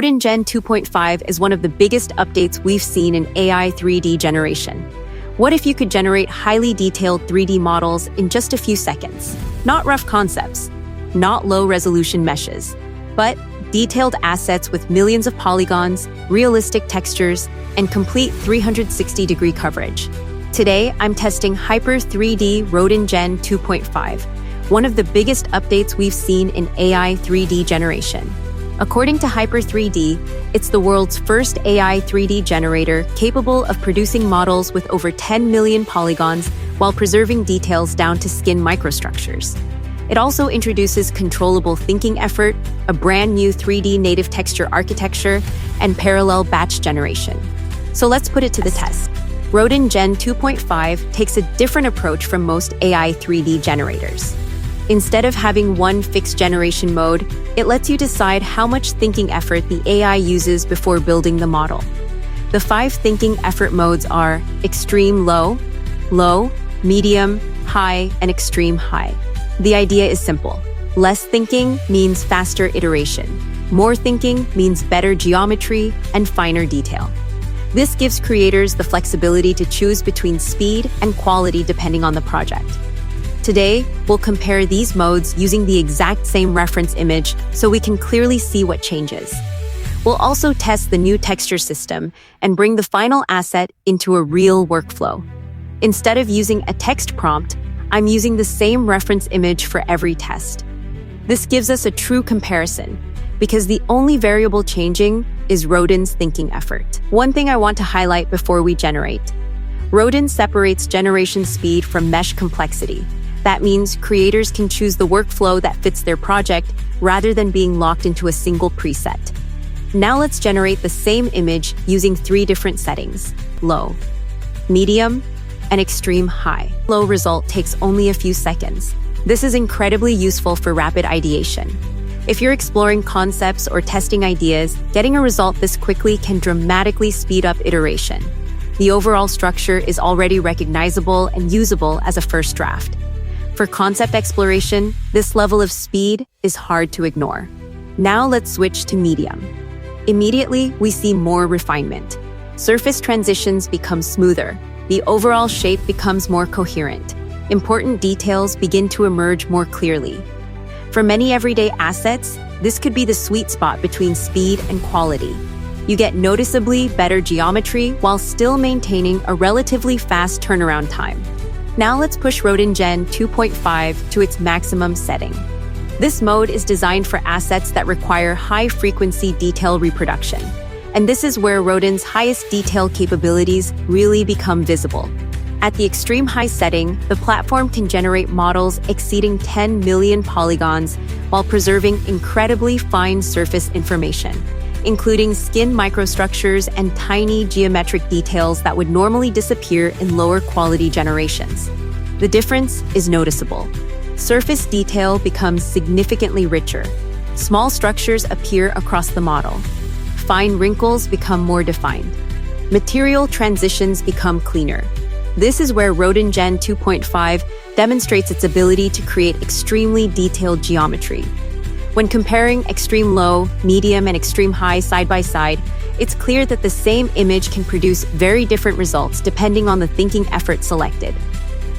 Rodin Gen 2.5 is one of the biggest updates we've seen in AI 3D generation. What if you could generate highly detailed 3D models in just a few seconds? Not rough concepts, not low-resolution meshes, but detailed assets with millions of polygons, realistic textures, and complete 360-degree coverage. Today, I'm testing Hyper3D Rodin Gen 2.5, one of the biggest updates we've seen in AI 3D generation. According to Hyper3D, it's the world's first AI 3D generator capable of producing models with over 10 million polygons while preserving details down to skin microstructures. It also introduces controllable thinking effort, a brand new 3D native texture architecture, and parallel batch generation. So let's put it to the test. Rodin Gen 2.5 takes a different approach from most AI 3D generators. Instead of having one fixed generation mode, it lets you decide how much thinking effort the AI uses before building the model. The 5 thinking effort modes are extreme low, low, medium, high, and extreme high. The idea is simple. Less thinking means faster iteration. More thinking means better geometry and finer detail. This gives creators the flexibility to choose between speed and quality depending on the project. Today, we'll compare these modes using the exact same reference image so we can clearly see what changes. We'll also test the new texture system and bring the final asset into a real workflow. Instead of using a text prompt, I'm using the same reference image for every test. This gives us a true comparison, because the only variable changing is Rodin's thinking effort. One thing I want to highlight before we generate. Rodin separates generation speed from mesh complexity. That means creators can choose the workflow that fits their project rather than being locked into a single preset. Now let's generate the same image using 3 different settings: low, medium, and extreme high. Low result takes only a few seconds. This is incredibly useful for rapid ideation. If you're exploring concepts or testing ideas, getting a result this quickly can dramatically speed up iteration. The overall structure is already recognizable and usable as a first draft. For concept exploration, this level of speed is hard to ignore. Now let's switch to medium. Immediately, we see more refinement. Surface transitions become smoother. The overall shape becomes more coherent. Important details begin to emerge more clearly. For many everyday assets, this could be the sweet spot between speed and quality. You get noticeably better geometry while still maintaining a relatively fast turnaround time. Now let's push Rodin Gen 2.5 to its maximum setting. This mode is designed for assets that require high-frequency detail reproduction. And this is where Rodin's highest detail capabilities really become visible. At the extreme high setting, the platform can generate models exceeding 10 million polygons while preserving incredibly fine surface information, including skin microstructures and tiny geometric details that would normally disappear in lower quality generations. The difference is noticeable. Surface detail becomes significantly richer. Small structures appear across the model. Fine wrinkles become more defined. Material transitions become cleaner. This is where Rodin Gen 2.5 demonstrates its ability to create extremely detailed geometry. When comparing extreme low, medium, and extreme high side by side, it's clear that the same image can produce very different results depending on the thinking effort selected.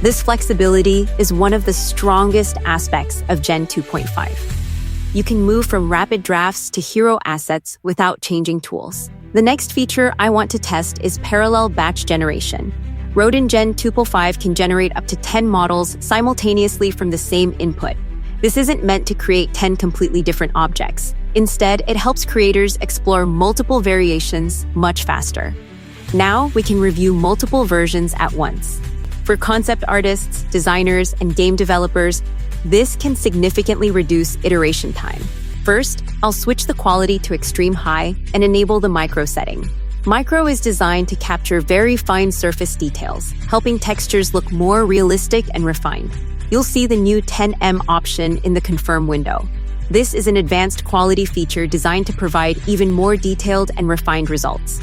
This flexibility is one of the strongest aspects of Gen 2.5. You can move from rapid drafts to hero assets without changing tools. The next feature I want to test is parallel batch generation. Rodin Gen 2.5 can generate up to 10 models simultaneously from the same input. This isn't meant to create 10 completely different objects. Instead, it helps creators explore multiple variations much faster. Now, we can review multiple versions at once. For concept artists, designers, and game developers, this can significantly reduce iteration time. First, I'll switch the quality to extreme high and enable the micro setting. Micro is designed to capture very fine surface details, helping textures look more realistic and refined. You'll see the new 10M option in the confirm window. This is an advanced quality feature designed to provide even more detailed and refined results.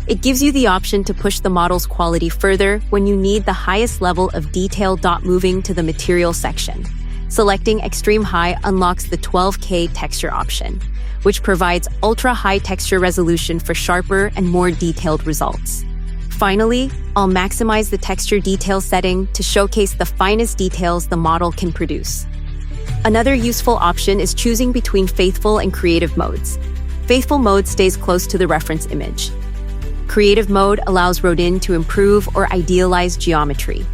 It gives you the option to push the model's quality further when you need the highest level of detail. Moving to the material section. Selecting Extreme High unlocks the 12K texture option. which provides ultra-high texture resolution for sharper and more detailed results. Finally, I'll maximize the texture detail setting to showcase the finest details the model can produce. Another useful option is choosing between faithful and creative modes. Faithful mode stays close to the reference image. Creative mode allows Rodin to improve or idealize geometry.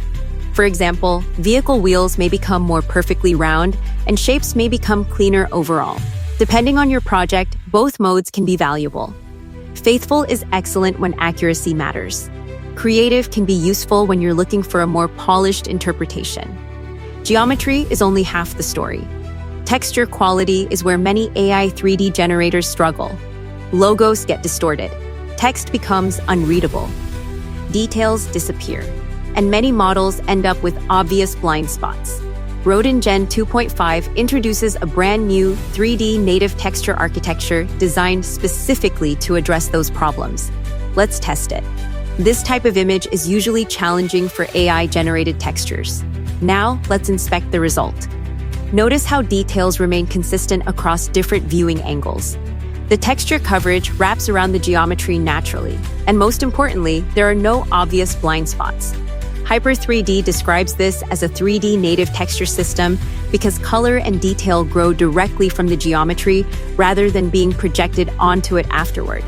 For example, vehicle wheels may become more perfectly round, and shapes may become cleaner overall. Depending on your project, both modes can be valuable. Faithful is excellent when accuracy matters. Creative can be useful when you're looking for a more polished interpretation. Geometry is only half the story. Texture quality is where many AI 3D generators struggle. Logos get distorted. Text becomes unreadable. Details disappear. And many models end up with obvious blind spots. Rodin Gen-2.5 introduces a brand new 3D native texture architecture designed specifically to address those problems. Let's test it. This type of image is usually challenging for AI-generated textures. Now, let's inspect the result. Notice how details remain consistent across different viewing angles. The texture coverage wraps around the geometry naturally, and most importantly, there are no obvious blind spots. Hyper3D describes this as a 3D native texture system because color and detail grow directly from the geometry rather than being projected onto it afterward.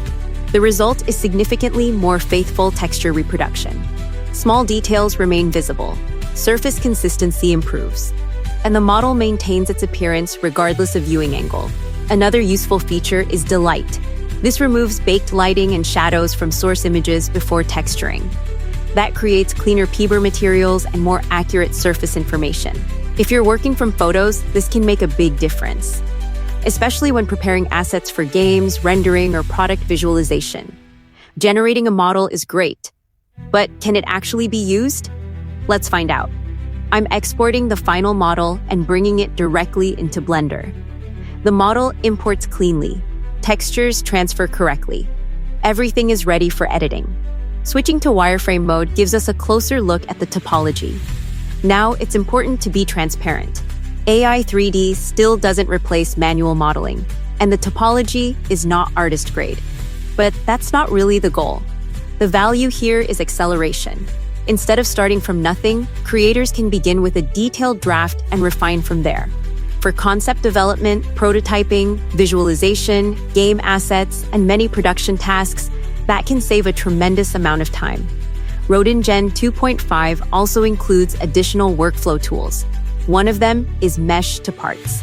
The result is significantly more faithful texture reproduction. Small details remain visible, surface consistency improves, and the model maintains its appearance regardless of viewing angle. Another useful feature is delight. This removes baked lighting and shadows from source images before texturing. That creates cleaner PBR materials and more accurate surface information. If you're working from photos, this can make a big difference, especially when preparing assets for games, rendering, or product visualization. Generating a model is great, but can it actually be used? Let's find out. I'm exporting the final model and bringing it directly into Blender. The model imports cleanly. Textures transfer correctly. Everything is ready for editing. Switching to wireframe mode gives us a closer look at the topology. Now, it's important to be transparent. AI 3D still doesn't replace manual modeling, and the topology is not artist grade. But that's not really the goal. The value here is acceleration. Instead of starting from nothing, creators can begin with a detailed draft and refine from there. For concept development, prototyping, visualization, game assets, and many production tasks, that can save a tremendous amount of time. Rodin Gen-2.5 also includes additional workflow tools. One of them is Mesh to Parts.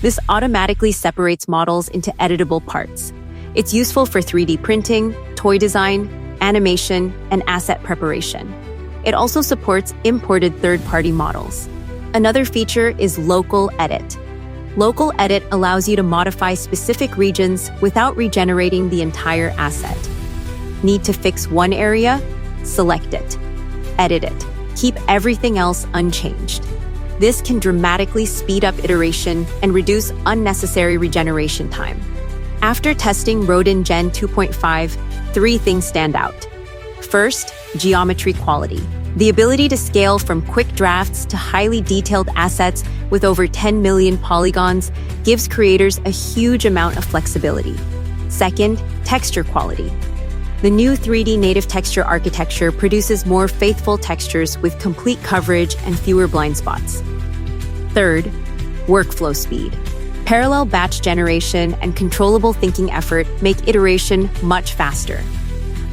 This automatically separates models into editable parts. It's useful for 3D printing, toy design, animation, and asset preparation. It also supports imported third-party models. Another feature is Local Edit. Local Edit allows you to modify specific regions without regenerating the entire asset. Need to fix one area? Select it. Edit it. Keep everything else unchanged. This can dramatically speed up iteration and reduce unnecessary regeneration time. After testing Rodin Gen 2.5, 3 things stand out. First, geometry quality. The ability to scale from quick drafts to highly detailed assets with over 10 million polygons gives creators a huge amount of flexibility. Second, texture quality. The new 3D native texture architecture produces more faithful textures with complete coverage and fewer blind spots. Third, workflow speed. Parallel batch generation and controllable thinking effort make iteration much faster.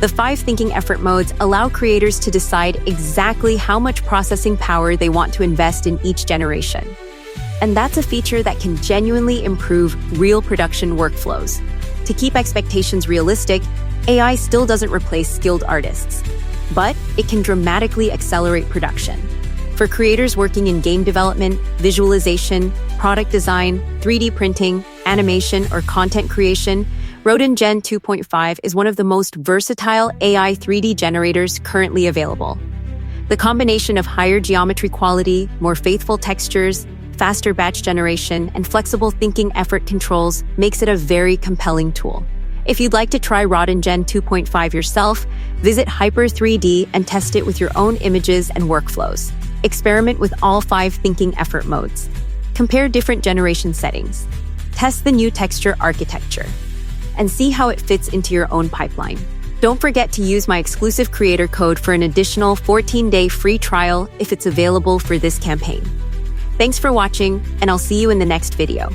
The 5 thinking effort modes allow creators to decide exactly how much processing power they want to invest in each generation. And that's a feature that can genuinely improve real production workflows. To keep expectations realistic, AI still doesn't replace skilled artists, but it can dramatically accelerate production. For creators working in game development, visualization, product design, 3D printing, animation, or content creation, Rodin Gen-2.5 is one of the most versatile AI 3D generators currently available. The combination of higher geometry quality, more faithful textures, faster batch generation, and flexible thinking effort controls makes it a very compelling tool. If you'd like to try Rodin Gen-2.5 yourself, visit Hyper3D and test it with your own images and workflows. Experiment with all 5 thinking effort modes. Compare different generation settings. Test the new texture architecture and see how it fits into your own pipeline. Don't forget to use my exclusive creator code for an additional 14-day free trial if it's available for this campaign. Thanks for watching, and I'll see you in the next video.